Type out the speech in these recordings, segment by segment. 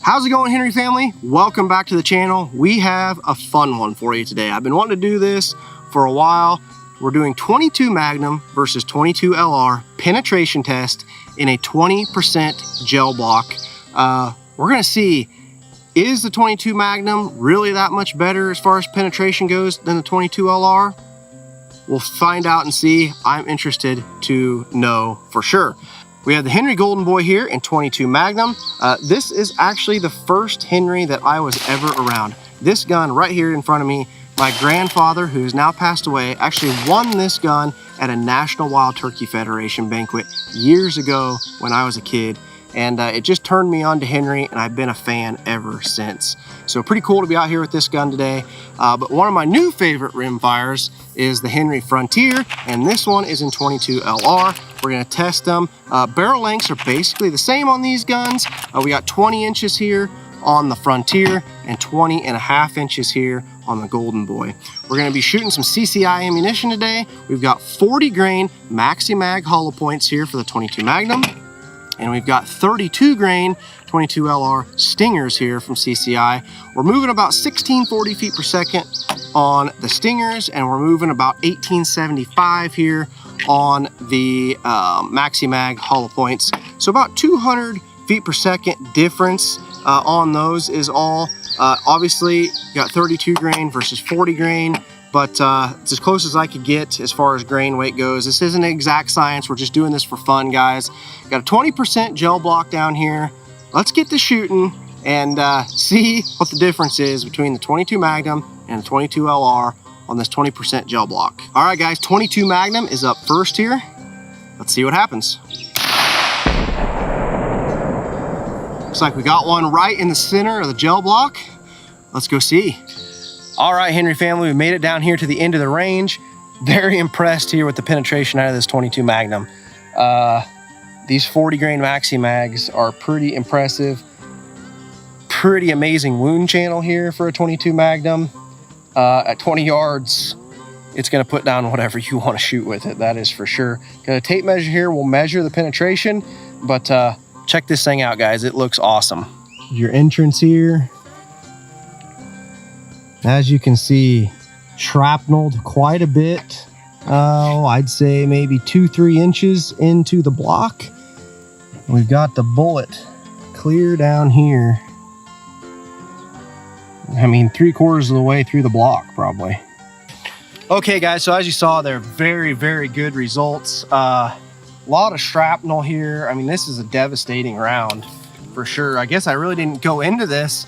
How's it going, Henry family? Welcome back to the channel. We have a fun one for you today. I've been wanting to do this for a while. We're doing 22 Magnum versus 22 LR penetration test in a 20% gel block. We're gonna see, is the 22 Magnum really that much better as far as penetration goes than the 22 LR? We'll find out and see. I'm interested to know for sure. We have the Henry Golden Boy here in 22 Magnum. This is actually the first Henry that I was ever around. This gun right here in front of me, my grandfather, who has now passed away, actually won this gun at a National Wild Turkey Federation banquet years ago when I was a kid. And it just turned me on to Henry, and I've been a fan ever since. So pretty cool to be out here with this gun today. But one of my new favorite rimfires is the Henry Frontier, and this one is in 22 LR. We're gonna test them. Barrel lengths are basically the same on these guns. We got 20 inches here on the Frontier and 20.5 inches here on the Golden Boy. We're gonna be shooting some CCI ammunition today. We've got 40 grain Maxi Mag hollow points here for the 22 Magnum. And we've got 32 grain 22 LR Stingers here from CCI. We're moving about 1640 feet per second on the Stingers, and we're moving about 1875 here on the Maxi Mag hollow points. So about 200 feet per second difference on those is all. Obviously, you got 32 grain versus 40 grain. But it's as close as I could get as far as grain weight goes. This isn't exact science. We're just doing this for fun, guys. Got a 20% gel block down here. Let's get to shooting and see what the difference is between the 22 Magnum and the 22 LR on this 20% gel block. All right, guys, 22 Magnum is up first here. Let's see what happens. Looks like we got one right in the center of the gel block. Let's go see. All right, Henry family, we made it down here to the end of the range. Very impressed here with the penetration out of this 22 Magnum. These 40 grain Maxi Mags are pretty impressive. Pretty amazing wound channel here for a 22 Magnum. At 20 yards, it's gonna put down whatever you wanna shoot with it, that is for sure. Got a tape measure here, we'll measure the penetration, but check this thing out, guys. It looks awesome. Your entrance here. As you can see, shrapneled quite a bit. I'd say maybe 2-3 inches into the block. We've got the bullet clear down here. I mean, 3/4 of the way through the block, probably. Okay, guys, so as you saw, they're very, very good results. A lot of shrapnel here. I mean, this is a devastating round for sure. I guess I really didn't go into this,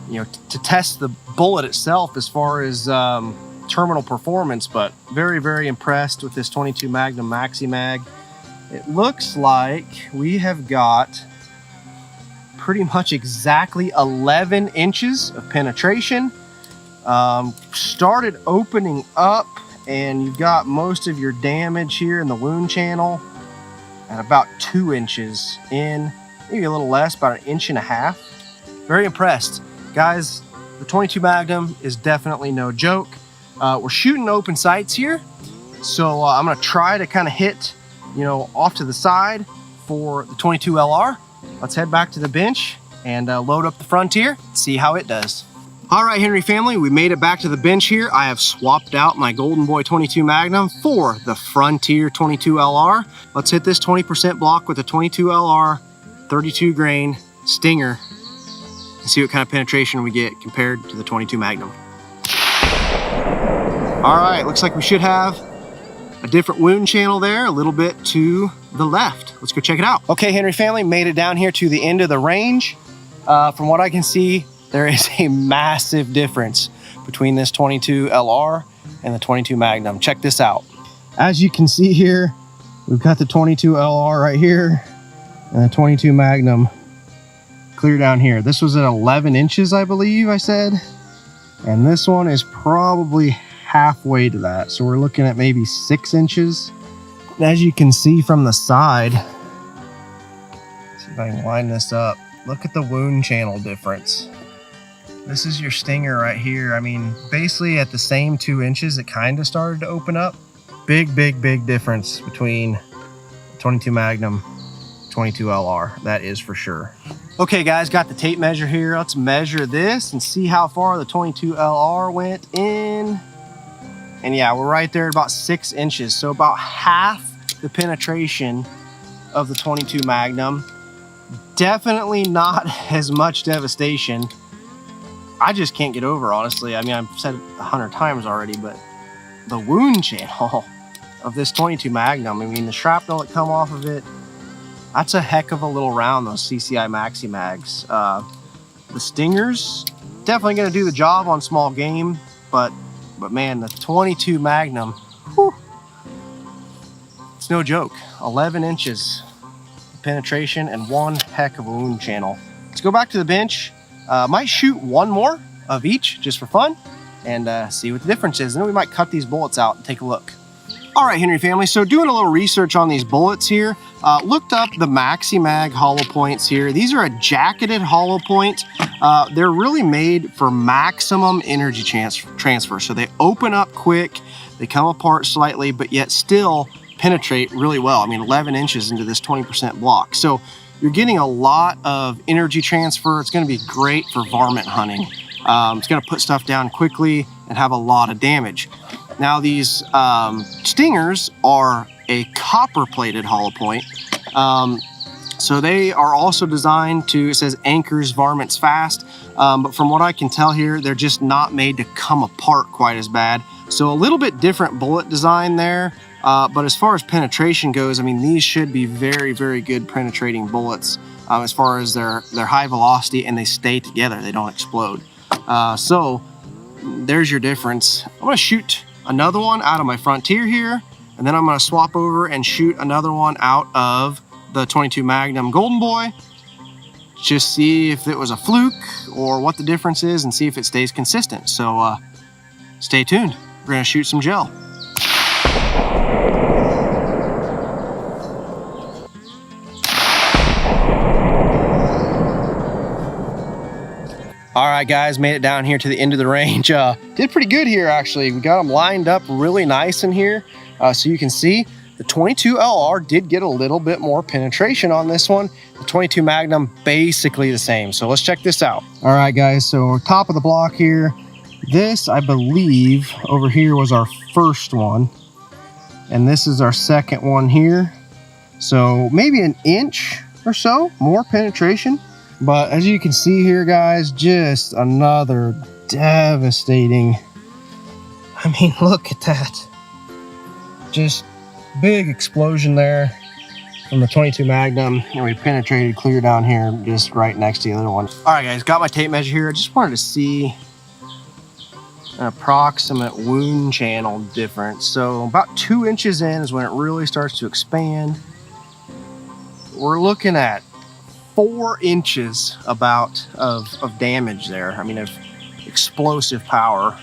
you know, to test the bullet itself as far as terminal performance, but very, very impressed with this 22 Magnum Maxi Mag. It looks like we have got pretty much exactly 11 inches of penetration. Started opening up, and you've got most of your damage here in the wound channel at about 2 inches in, maybe a little less, about 1.5 inches. Very impressed. Guys, the 22 Magnum is definitely no joke. We're shooting open sights here, so I'm gonna try to kind of hit, you know, off to the side for the 22 LR. Let's head back to the bench and load up the Frontier, see how it does. All right, Henry family, we made it back to the bench here. I have swapped out my Golden Boy 22 Magnum for the Frontier 22 LR. Let's hit this 20% block with the 22 LR 32 grain Stinger and see what kind of penetration we get compared to the 22 Magnum. All right, looks like we should have a different wound channel there, a little bit to the left. Let's go check it out. Okay, Henry family, made it down here to the end of the range. From what I can see, there is a massive difference between this 22 LR and the 22 Magnum. Check this out. As you can see here, we've got the 22 LR right here and the 22 Magnum clear down here. This was at 11 inches, I believe I said. And this one is probably halfway to that. So we're looking at maybe 6 inches. As you can see from the side, see if I can line this up. Look at the wound channel difference. This is your Stinger right here. I mean, basically at the same 2 inches, it kind of started to open up. Big, big, big difference between 22 Magnum, 22 LR. That is for sure. Okay guys, got the tape measure here. Let's measure this and see how far the 22 LR went in. And yeah, we're right there at about 6 inches. So about half the penetration of the 22 Magnum. Definitely not as much devastation. I just can't get over, honestly. I mean, I've said it 100 times already, but the wound channel of this 22 Magnum, I mean, the shrapnel that come off of it, that's a heck of a little round, those CCI Maxi Mags. The stingers, definitely gonna do the job on small game, but man, the 22 Magnum, whew, it's no joke. 11 inches penetration and one heck of a wound channel. Let's go back to the bench. Might shoot one more of each just for fun and see what the difference is. And then we might cut these bullets out and take a look. All right, Henry family, so doing a little research on these bullets here, looked up the Maxi Mag hollow points here. These are a jacketed hollow point. They're really made for maximum energy transfer. So they open up quick, they come apart slightly, but yet still penetrate really well. I mean, 11 inches into this 20% block. So you're getting a lot of energy transfer. It's gonna be great for varmint hunting. It's gonna put stuff down quickly and have a lot of damage. Now these stingers are a copper plated hollow point. So they are also designed to, it says anchors varmints fast. But from what I can tell here, they're just not made to come apart quite as bad. So a little bit different bullet design there. But as far as penetration goes, I mean, these should be very, very good penetrating bullets as far as their high velocity, and they stay together. They don't explode. So there's your difference. I'm gonna shoot another one out of my Frontier here, and then I'm gonna swap over and shoot another one out of the 22 Magnum Golden Boy. Just see if it was a fluke or what the difference is and see if it stays consistent. So stay tuned. We're gonna shoot some gel. All right, guys, made it down here to the end of the range. Did pretty good here, actually. We got them lined up really nice in here. So you can see the 22 LR did get a little bit more penetration on this one. The 22 Magnum, basically the same. So let's check this out. All right, guys, so top of the block here. This, I believe, over here was our first one. And this is our second one here. So maybe an inch or so more penetration. But as you can see here, guys, just another devastating. I mean, look at that. Just big explosion there from the 22 Magnum. And we penetrated clear down here, just right next to the other one. All right, guys, got my tape measure here. I just wanted to see an approximate wound channel difference. So about 2 inches in is when it really starts to expand. We're looking at 4 inches about of damage there. I mean, of explosive power.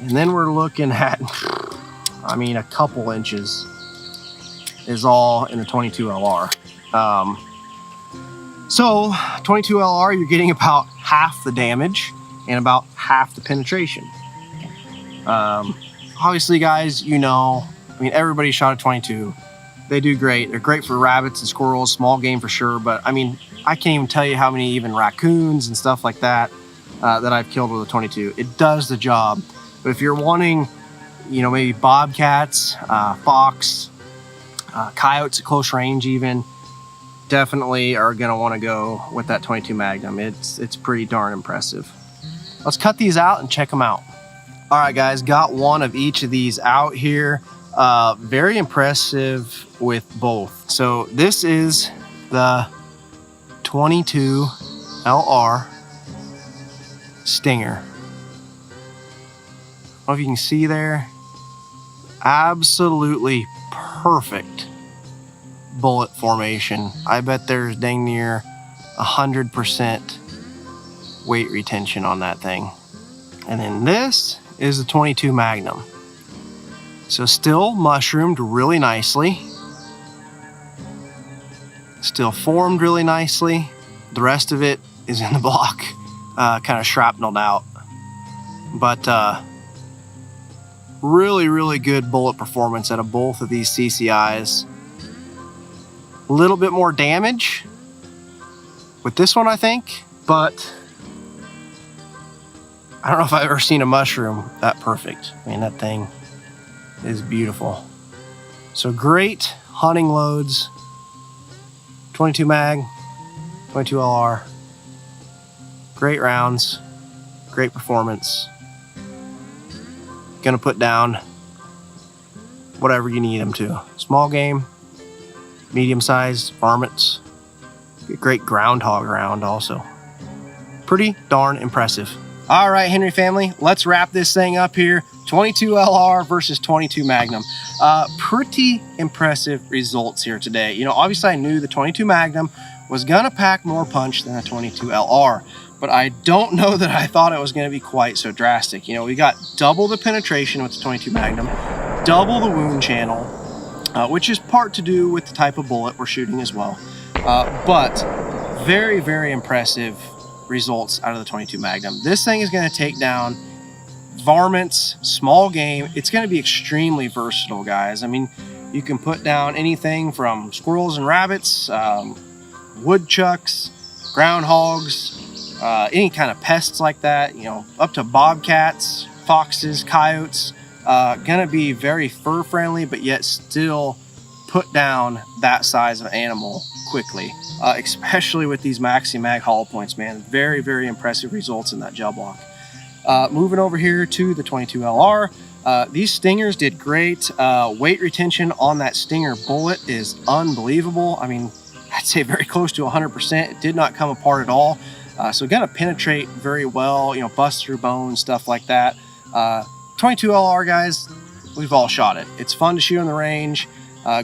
And then we're looking at, I mean, a couple inches is all in the 22 LR. So 22 LR, you're getting about half the damage and about half the penetration. Obviously, guys, you know, I mean, everybody shot a 22. They do great. They're great for rabbits and squirrels, small game for sure. But I mean, I can't even tell you how many even raccoons and stuff like that that I've killed with a 22. It does the job. But if you're wanting, you know, maybe bobcats, fox, coyotes at close range even, definitely are gonna wanna go with that 22 Magnum. It's pretty darn impressive. Let's cut these out and check them out. All right, guys, got one of each of these out here. Very impressive with both. So this is the 22 LR Stinger. I don't know if you can see there. Absolutely perfect bullet formation. I bet there's dang near 100% weight retention on that thing. And then this is the 22 Magnum. So still mushroomed really nicely. Still formed really nicely. The rest of it is in the block, kind of shrapneled out. But really, really good bullet performance out of both of these CCIs. A little bit more damage, with this one, I think, but I don't know if I've ever seen a mushroom that perfect. I mean, that thing is beautiful. So great hunting loads, 22 mag, 22 LR, great rounds, great performance. Gonna put down whatever you need them to. Small game, medium-sized varmints, great groundhog round also. Pretty darn impressive. All right, Henry family, let's wrap this thing up here. 22 LR versus 22 Magnum. Pretty impressive results here today. You know, obviously I knew the 22 Magnum was gonna pack more punch than the 22 LR, but I don't know that I thought it was gonna be quite so drastic. You know, we got double the penetration with the 22 Magnum, double the wound channel, which is part to do with the type of bullet we're shooting as well. But very, very impressive results out of the 22 Magnum. This thing is going to take down varmints, small game. It's going to be extremely versatile, guys. I mean, you can put down anything from squirrels and rabbits, woodchucks, groundhogs, any kind of pests like that, you know, up to bobcats, foxes, coyotes. Gonna be very fur friendly, but yet still put down that size of animal quickly, especially with these maxi mag hollow points, man. Very, very impressive results in that gel block. Moving over here to the 22 LR, these stingers did great. Weight retention on that stinger bullet is unbelievable. I mean, I'd say very close to 100%. It did not come apart at all. So gonna penetrate very well, you know, bust through bones, stuff like that. 22 LR, guys, we've all shot it. It's fun to shoot on the range.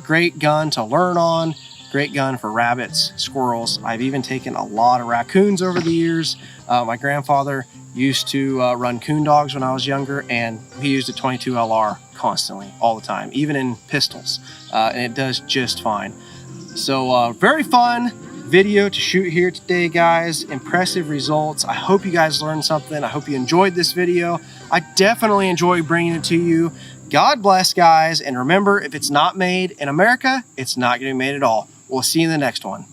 Great gun to learn on. Great gun for rabbits, squirrels. I've even taken a lot of raccoons over the years. My grandfather used to run coon dogs when I was younger, and he used a 22 LR constantly, all the time, even in pistols, and it does just fine. So very fun video to shoot here today, guys. Impressive results. I hope you guys learned something. I hope you enjoyed this video. I definitely enjoy bringing it to you. God bless, guys, and remember, if it's not made in America, it's not going to be made at all. We'll see you in the next one.